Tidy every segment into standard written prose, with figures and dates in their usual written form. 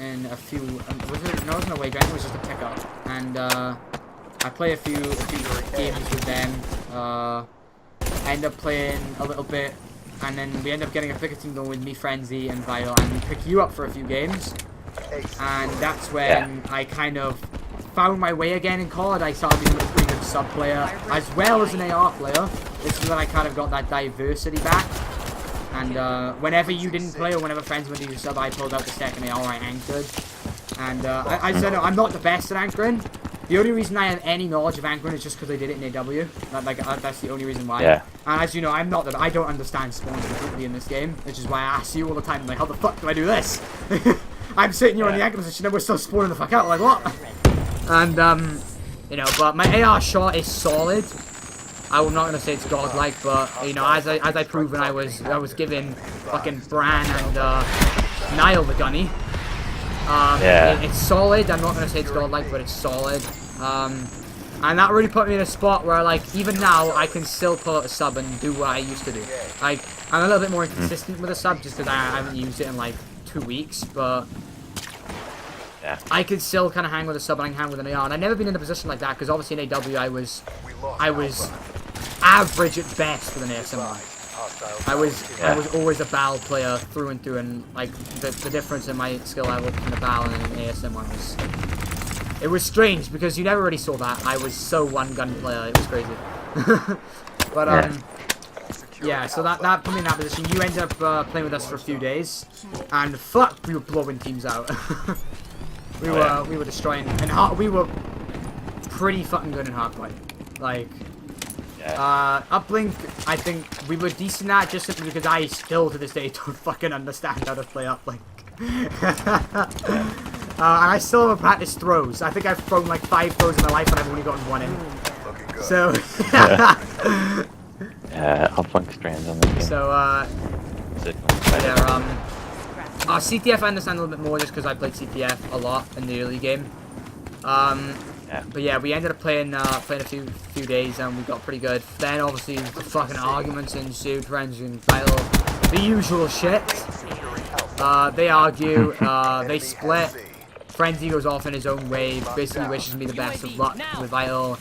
in a few. Was it? No, it wasn't a wage. I think it was just a pickup, and I play a few games with them. End up playing a little bit, and then we end up getting a bigger team going with me, Frenzy, and Vital, and we pick you up for a few games, and that's when I kind of found my way again in COD. I started becoming a pretty good sub player, as well as an AR player. This is when I kind of got that diversity back. And whenever you didn't play, or whenever friends went to use sub, I pulled out the second AR I anchored. And I said, no, I'm not the best at anchoring. The only reason I have any knowledge of anchoring is just because I did it in AW. That's the only reason why. Yeah. And as you know, I don't understand spawns completely in this game, which is why I ask you all the time, like, how the fuck do I do this? I'm sitting here in the anchor position and we're still spawning the fuck out, like, what? And, you know, but my AR shot is solid. I'm not gonna say it's godlike, but you know, as I proved when I was giving fucking Bran and Niall the gunny. It's solid. I'm not gonna say it's godlike, but it's solid. And that really put me in a spot where, like, even now I can still pull out a sub and do what I used to do. Like, I'm a little bit more inconsistent with a sub just because I haven't used it in like 2 weeks, but I could still kind of hang with a sub and I can hang with an AR. And I've never been in a position like that because obviously in AW I was average at best with an ASM1. I was always a BAL player through and through, and like the difference in my skill level between a BAL and an ASM1 was strange because you never really saw that. I was so one gun player, it was crazy. But yeah, so that put me in that position. You ended up playing with us for a few days, and fuck, we were blowing teams out. we were destroying, and we were pretty fucking good in hardpoint. Like, Uplink, I think we were decent at, just simply because I still to this day don't fucking understand how to play Uplink. And I still haven't practiced throws. I think I've thrown like 5 throws in my life and I've only gotten 1 in. So Uplink strands on the game. So CTF I understand a little bit more just because I played CTF a lot in the early game. But yeah, we ended up playing a few days and we got pretty good. Then obviously the fucking arguments ensued, Frenzy and Vital, the usual shit. They argue, they split. Frenzy goes off in his own way, basically wishes me the best of luck with Vital,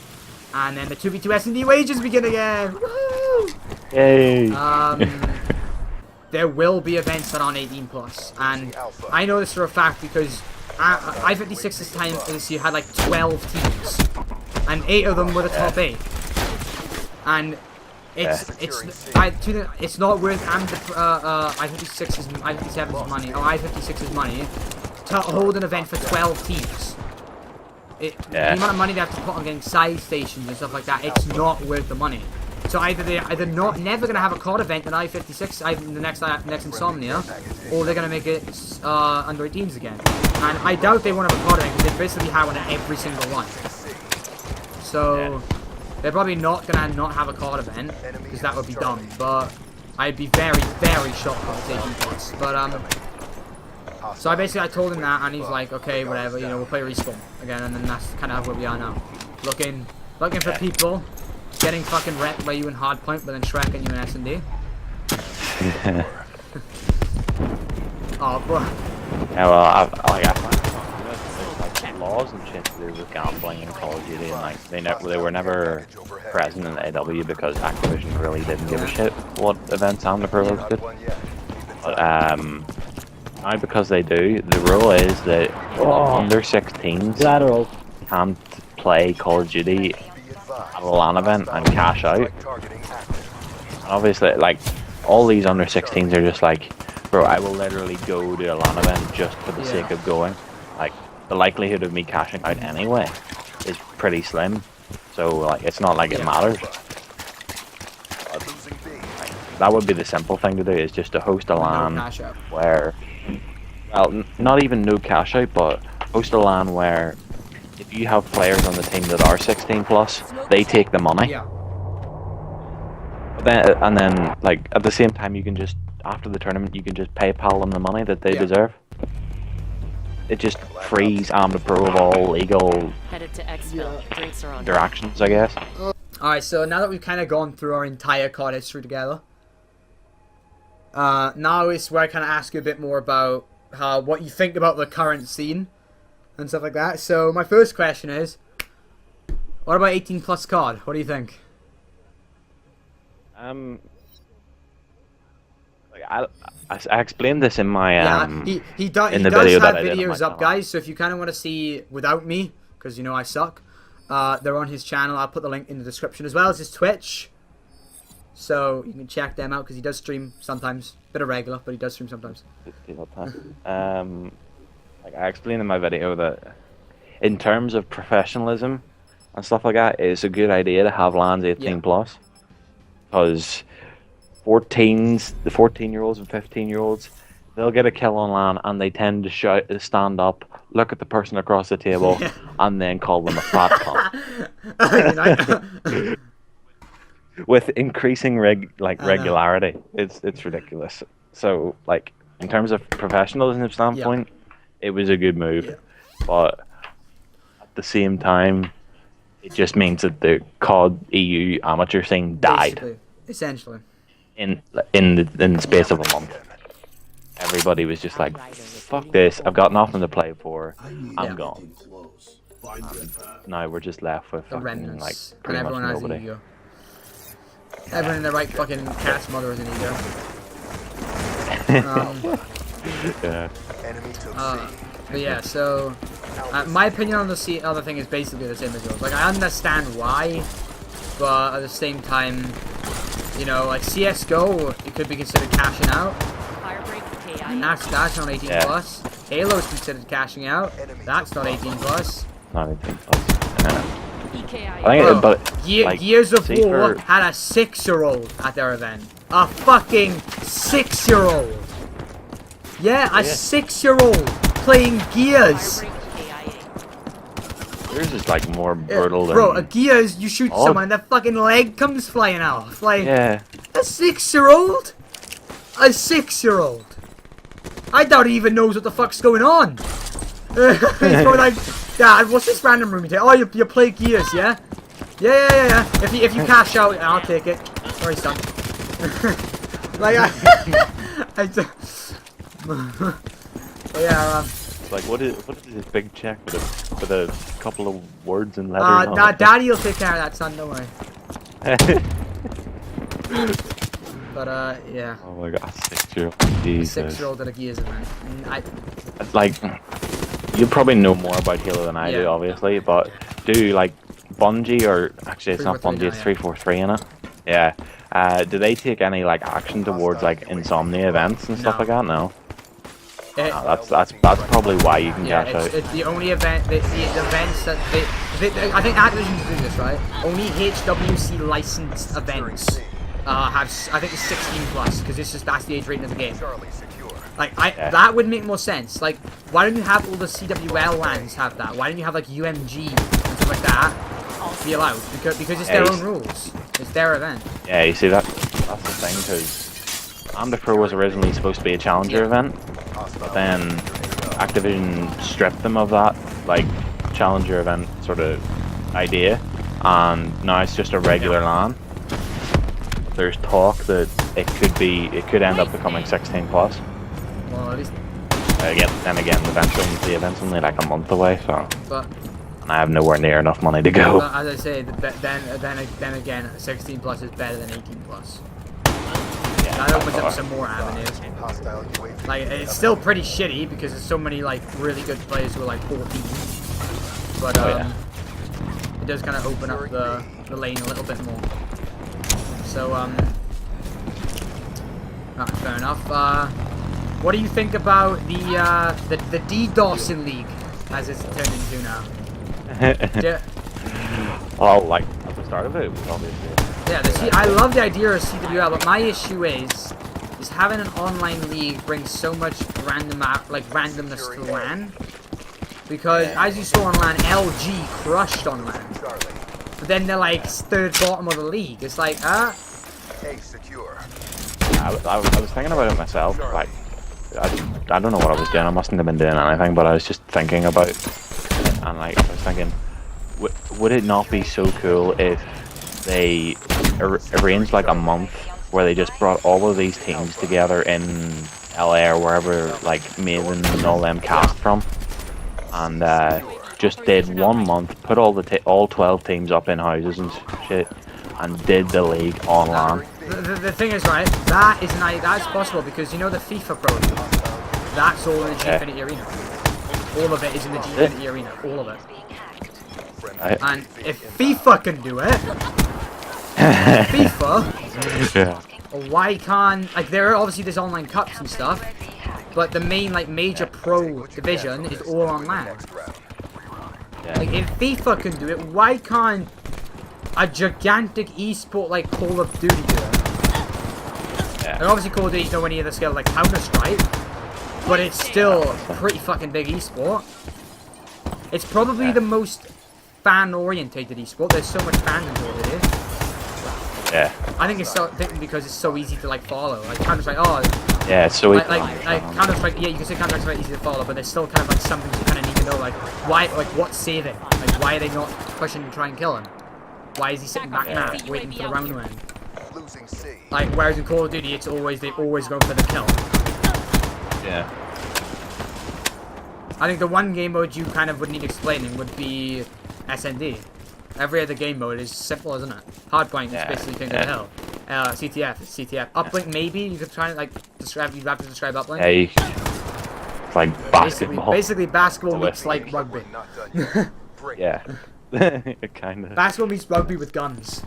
and then the 2v2 S&D wages begin again. Woo! Yay! There will be events that aren't 18+, and I know this for a fact because I-56 this year had like 12 teams, and 8 of them were the top 8. And it's not worth I-57's money or I-56's money to hold an event for 12 teams. The amount of money they have to put on getting side stations and stuff like that, it's not worth the money. So either they're never gonna have a COD event in I-56 in the next Insomnia, or they're gonna make it under 18s again. And I doubt they won't have a COD event because they basically have one at every single one. So they're probably not gonna not have a COD event because that would be dumb. But I'd be very, very shocked if it's 18+. But so I told him that, and he's like, okay, whatever, you know, we'll play Respawn again, and then that's kind of where we are now. Looking for people. Getting fucking wrecked by you in hardpoint, but then Shrek and you in S&D. Oh, bro. Yeah, well, I find laws and shit to do with gambling and Call of Duty, and like they were never present in the AW because Activision really didn't give a shit what events Amber Pro hosted. But now because they do, the rule is that under 16s can't play Call of Duty at a LAN event and cash out. And obviously, like, all these under 16s are just like, bro, I will literally go to a LAN event just for the sake of going. Like, the likelihood of me cashing out anyway is pretty slim. So, like, it's not like it matters. But, like, that would be the simple thing to do, is just to host a LAN where, well, not even no cash out, but host a LAN where if you have players on the team that are 16+, they take the money. And then, like, at the same time, you can just, after the tournament, you can just PayPal them the money that they deserve. It just frees Amber Pro of all legal interactions, I guess. Alright, so now that we've kind of gone through our entire COD history together, now is where I kind of ask you a bit more about what you think about the current scene and stuff like that. So my first question is, what about 18 plus COD? What do you think? Like I explained this in my he does in the video have that I did on my videos up, channel. guys. So if you kind of want to see without me, because you know I suck, they're on his channel. I'll put the link in the description as well as his Twitch. So you can check them out because he does stream sometimes, bit irregular, but he does stream sometimes. Like I explained in my video that in terms of professionalism and stuff like that, it's a good idea to have LANs 18 plus, because the 14-year-olds and 15-year-olds, they'll get a kill on LAN and they tend to stand up, look at the person across the table, and then call them a fat cunt. With increasing regularity, it's ridiculous. So like in terms of professionalism standpoint, it was a good move, but at the same time, it just means that the COD EU amateur scene died. Basically, essentially. In the space of a month, everybody was just like, "Fuck this! I've got nothing to play for. I'm gone." Now we're just left with fucking, like pretty much nobody. Everyone in their right fucking cat's mother is an ego. But yeah, so my opinion on the other thing is basically the same as yours. Like I understand why, but at the same time, you know, like CS:GO, it could be considered cashing out. And that's not 18 plus. Halo is considered cashing out. That's not 18 plus. Not 18 plus. I think, Gears of War had a 6-year-old at their event. A fucking 6-year-old. Yeah, a 6-year-old playing Gears. Gears is like more brutal than... Bro, a Gears, you shoot someone and their fucking leg comes flying off. Like, a 6-year-old? A 6-year-old. I doubt he even knows what the fuck's going on. He's going like, Dad, what's this random room you take? Oh, you play Gears, yeah? Yeah. If you cash out, I'll take it. Sorry, son. Like, yeah. It's like, what is this big check with a couple of words and letters on it? Daddy will take care of that, son. Don't worry. But yeah. Oh my God, 6-year-old. Jesus. 6-year-old at a Gears event. Like, you probably know more about Halo than I do, obviously, but do like Bungie, or actually it's not Bungie, it's 343 in it. Yeah. Do they take any like action towards like Insomnia events and stuff like that? No. That's probably why you can cash out. It's the only event, the events that I think Activision do this, right? Only HWC licensed events have, I think it's 16 plus, because that's the age rating of the game. Like that would make more sense. Like, why don't you have all the CWL lands have that? Why don't you have like UMG and stuff like that be allowed? Because it's their own rules. It's their event. Yeah, you see that's the thing, because Pro was originally supposed to be a challenger event, but then Activision stripped them of that like challenger event sort of idea, and now it's just a regular LAN. There's talk that it could end up becoming 16 plus. Well, at least. Then again, the event's only like a month away, so. And I have nowhere near enough money to go. Well, as I say, then again, 16 plus is better than 18 plus. Yeah, that opens up some more avenues. Like, it's still pretty shitty because there's so many like really good players who are like 14. But it does kind of open up the lane a little bit more. So fair enough. What do you think about the DDoSing League as it's turned into now? Oh, like at the start of it was obviously. Yeah, I love the idea of CWL, but my issue is having an online league brings so much randomness to LAN. Because as you saw on LAN, LG crushed on LAN. But then they're like third bottom of the league. It's like, I was thinking about it myself. Like, I don't know what I was doing. I mustn't have been doing anything, but I was just thinking about it. And like, I was thinking, would it not be so cool if they arranged like a month where they just brought all of these teams together in LA or wherever like Maven and all them cast from, and just did 1 month, put all 12 teams up in houses and shit, and did the league online. The thing is, right, that's possible because you know the FIFA Pro League, that's all in the Gfinity Arena. All of it is in the Gfinity Arena, all of it. Right. And if FIFA can do it, FIFA, why can't, like, obviously there's online cups and stuff, but the main, like, major pro division is all online. Like, if FIFA can do it, why can't a gigantic esport like Call of Duty do it? And obviously Call of Duty's nowhere near the scale of, like, Counter-Strike, but it's still a pretty fucking big esport. It's probably the most fan-orientated esport. There's so much fandom to it, it is. Yeah. I think it's because it's so easy to like follow. Like Counter-Strike, yeah, it's so easy. Like Counter-Strike, yeah, you can say Counter-Strike easy to follow, but there's still kind of like some things you kind of need to know, like what's saving, like why are they not pushing to try and kill him? Why is he sitting back now, waiting for the round to end? Like whereas in Call of Duty, they always go for the kill. Yeah. I think the one game mode you kind of would need explaining would be SND. Every other game mode is simple, isn't it? Hardpoint is basically King of the Hill. CTF is CTF. Uplink maybe you could try and like describe. You'd have to describe uplink. Yeah, it's like basketball. Basically basketball meets like rugby. Yeah, kind of. Basketball meets rugby with guns.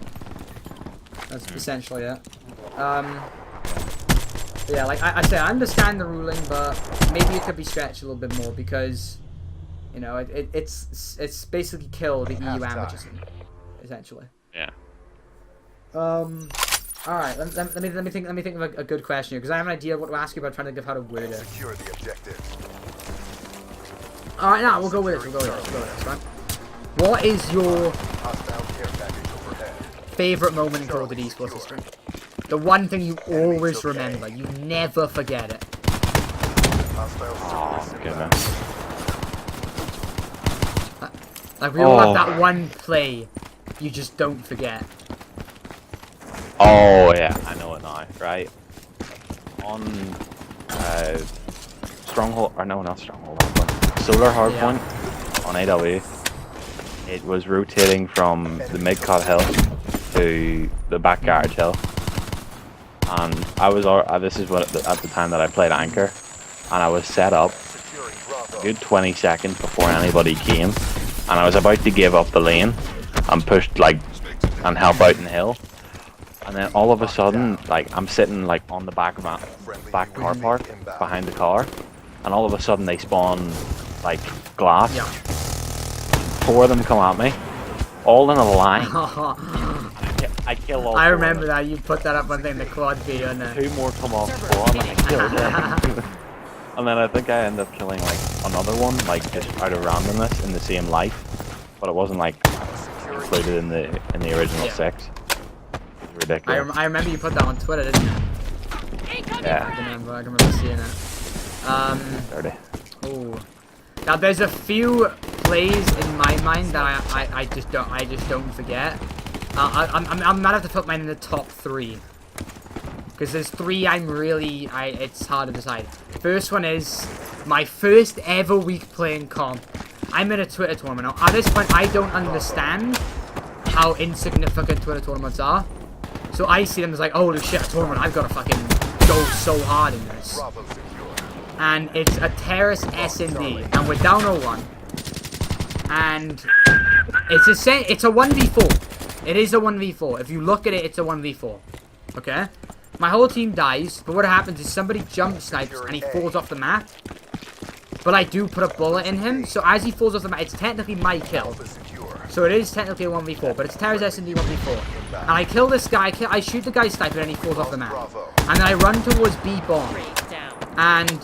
That's essentially it. Yeah, like I say, I understand the ruling, but maybe it could be stretched a little bit more because. You know, it's basically kill the EU amateurs, essentially. Yeah. All right. Let me think of a good question here because I have an idea of what to ask you, but I'm trying to think of how to word it. Secure the objective. All right, now we'll go with this. We'll go with this. Right. What is your favorite moment in Call of Duty esports history? The one thing you always remember, you never forget it. Oh, goodness. Like, we all have that one play you just don't forget. Oh, yeah, I know it now, right? On Stronghold, or no, not Stronghold, Solar Hardpoint on AW, it was rotating from the mid-cut hill to the back garage hill. And I was, this is what at the time that I played Anchor, and I was set up a good 20 seconds before anybody came. And I was about to give up the lane and pushed like and help out in the hill, and then all of a sudden, like I'm sitting like on the back of my back car park behind the car, and all of a sudden they spawn like glass. Yeah. 4 of them come at me, all in a line. I kill all. I remember that you put that up one thing in the COD video, and then 2 more come off spawn, and I killed them. And then I think I ended up killing like another one, like just out of randomness in the same life, but it wasn't like included in the original 6. It's ridiculous. I remember you put that on Twitter, didn't you? Yeah. I can remember seeing it. Dirty. Oh. Now there's a few plays in my mind that I just don't forget. I might have to put mine in the top 3. Because there's 3 it's hard to decide. First one is my first ever week playing comp. I'm in a Twitter tournament. Now, at this point, I don't understand how insignificant Twitter tournaments are. So I see them as like, holy shit, a tournament. I've got to fucking go so hard in this. And it's a Terrace S&D. And we're down 0-1. And it's a 1v4. It is a 1v4. If you look at it, it's a 1v4. Okay? My whole team dies, but what happens is somebody jump snipes and he falls off the map. But I do put a bullet in him, so as he falls off the map, it's technically my kill. So it is technically a 1v4, but it's Terrace S&D 1v4. And I kill this guy, I shoot the guy sniper and he falls off the map. And then I run towards B bomb. And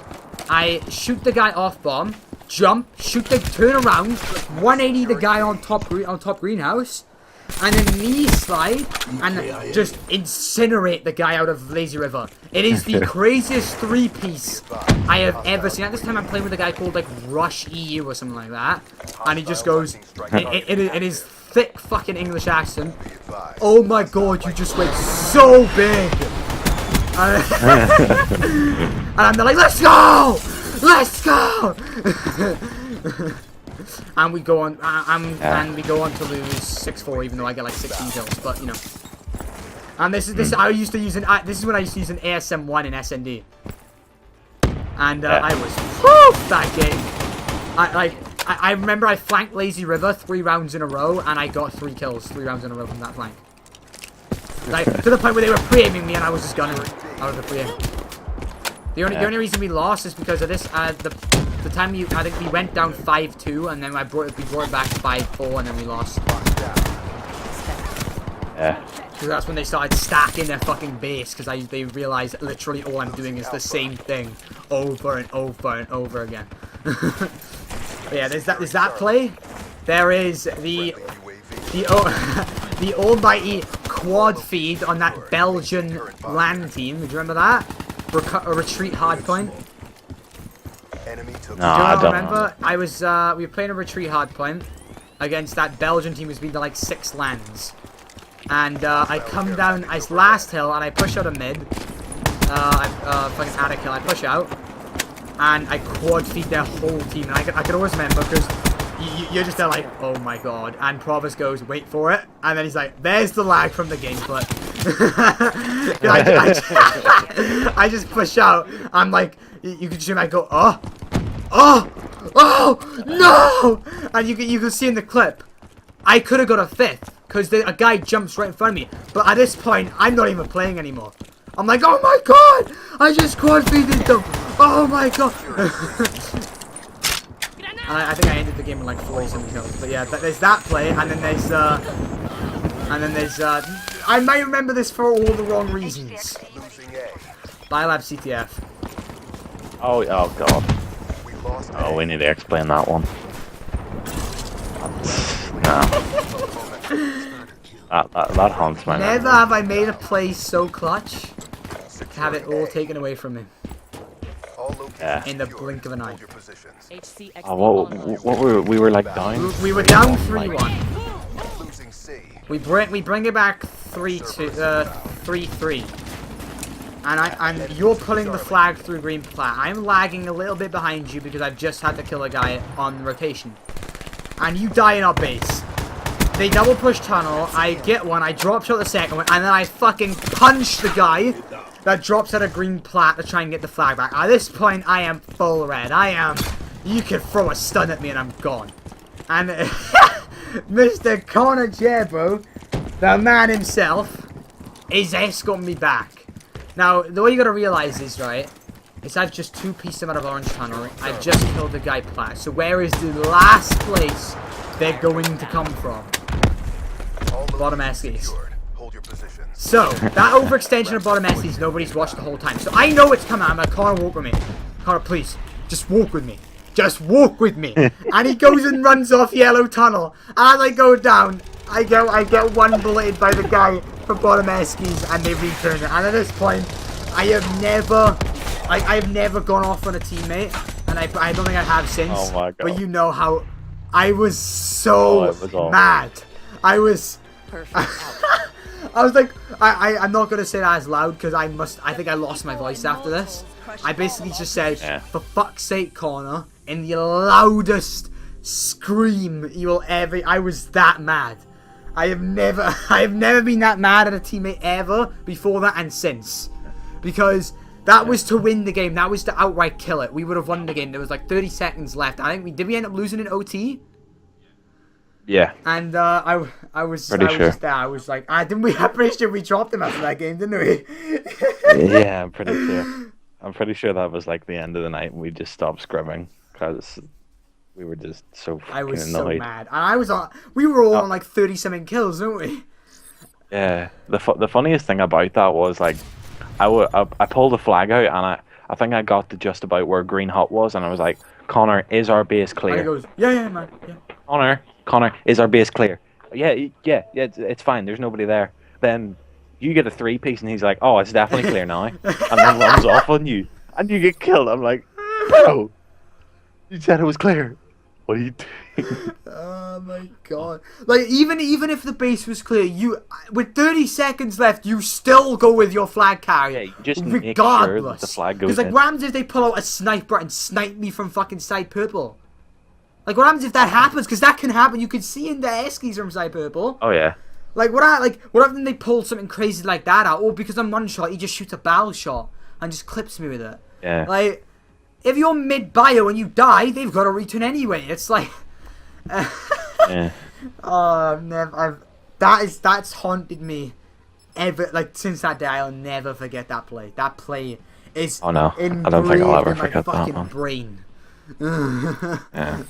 I shoot the guy off bomb, jump, turn around, 180 the guy on top greenhouse. And then knee slide and just incinerate the guy out of Lazy River. It is the craziest 3-piece I have ever seen. At this time I'm playing with a guy called like Rush EU or something like that. And he just goes, in his thick fucking English accent, oh my god, you just went so big. And I'm like, let's go! Let's go! And we go on, and we go on to lose 6-4, even though I get like 16 kills. But you know, and this is I used to use this is when I used to use an ASM1 in SND, and I was that game. I remember I flanked Lazy River 3 rounds in a row, and I got 3 kills 3 rounds in a row from that flank. Like to the point where they were pre-aiming me, and I was just gunning out of the pre-aim. The only reason we lost is because of this. The time I think we went down 5-2, and then we brought it back to 5-4, and then we lost. Yeah. Because that's when they started stacking their fucking base, because they realized that literally all I'm doing is the same thing over and over and over again. But yeah, there's that play. There is the almighty quad feed on that Belgian land team. Do you remember that? A retreat hardpoint. No, I don't remember. I was we were playing a retreat hardpoint against that Belgian team who's been to like 6 lands. And I come down as last hill and I push out a mid. Fucking attic hill. I push out and I quad feed their whole team. And I can always remember because you're just there like, oh my god. And Provis goes, wait for it. And then he's like, there's the lag from the gameplay. I just push out. I'm like, you can see me. I go, oh no! And you can see in the clip, I could have got a 5th because a guy jumps right in front of me. But at this point, I'm not even playing anymore. I'm like, oh my god! I just quad feeded them. Oh my god! And I think I ended the game with like 40-something kills. But yeah, there's that play, and then there's I might remember this for all the wrong reasons. Biolab CTF. Oh god. Oh, we need to explain that one. No. that haunts my memory. Never have I made a play so clutch to have it all taken away from me. Yeah. In the blink of an eye. Oh, what we were like down? We were down 3-1. We bring it back 3-3. And you're pulling the flag through green plat. I'm lagging a little bit behind you because I've just had to kill a guy on rotation. And you die in our base. They double push tunnel, I get one, I drop shot the second one, and then I fucking punch the guy that drops out a green plat to try and get the flag back. At this point, I am full red. You can throw a stun at me and I'm gone. And Mr. Connor Jebo, the man himself, is escorting me back. Now, the way you gotta realize is, right, is I've just 2 pieces out of orange tunnel. I've just killed the guy plat. So where is the last place they're going to come from? Bottom SEs. So, that overextension of bottom SEs, nobody's watched the whole time. So I know it's coming. I'm like, Connor, walk with me. Connor, please, just walk with me. Just walk with me. And he goes and runs off yellow tunnel. As I go down, I get one bulleted by the guy from bottom SEs, and they return it. And at this point, I have never gone off on a teammate, and I don't think I have since. Oh my god. But you know how I was so mad. I was like, I'm not gonna say that as loud because I think I lost my voice after this. I basically just said, for fuck's sake, Connor, in the loudest scream you will ever. I was that mad. I have never been that mad at a teammate ever before that and since, because that was to win the game. That was to outright kill it. We would have won the game. There was like 30 seconds left. I think did we end up losing in OT? Yeah. And I was just there. I was like, didn't we? I'm pretty sure we dropped him after that game, didn't we? Yeah, I'm pretty sure. I'm pretty sure that was like the end of the night and we just stopped scrimming because we were just so fucking annoyed. I was so mad. And we were all on like 30-something kills, weren't we? Yeah. The funniest thing about that was like, I pulled the flag out and I think I got to just about where green hut was and I was like, Connor, is our base clear? And he goes, yeah, man, yeah. Connor, is our base clear? Yeah, it's fine. There's nobody there. Then you get a 3-piece and he's like, oh, it's definitely clear now. And then runs off on you. And you get killed. I'm like, bro, you said it was clear. What are you doing? Oh my god! Like even if the base was clear, you with 30 seconds left, you still go with your flag carrier. Yeah, you just regardless. make sure that the flag goes Because like, in. what happens if they pull out a sniper and snipe me from fucking side purple? Like, what happens if that happens? Because that can happen. You can see in the Eskies from side purple. Oh yeah. Like what happens if they pull something crazy like that out? Or because I'm one shot, he just shoots a barrel shot and just clips me with it. Yeah. Like, if you're mid-bio and you die, they've got to return anyway. It's like... Yeah. Oh, that's haunted me ever, like, since that day. I'll never forget that play. That play is Oh no, I don't think I'll ever in my forget that fucking one. brain. Yeah.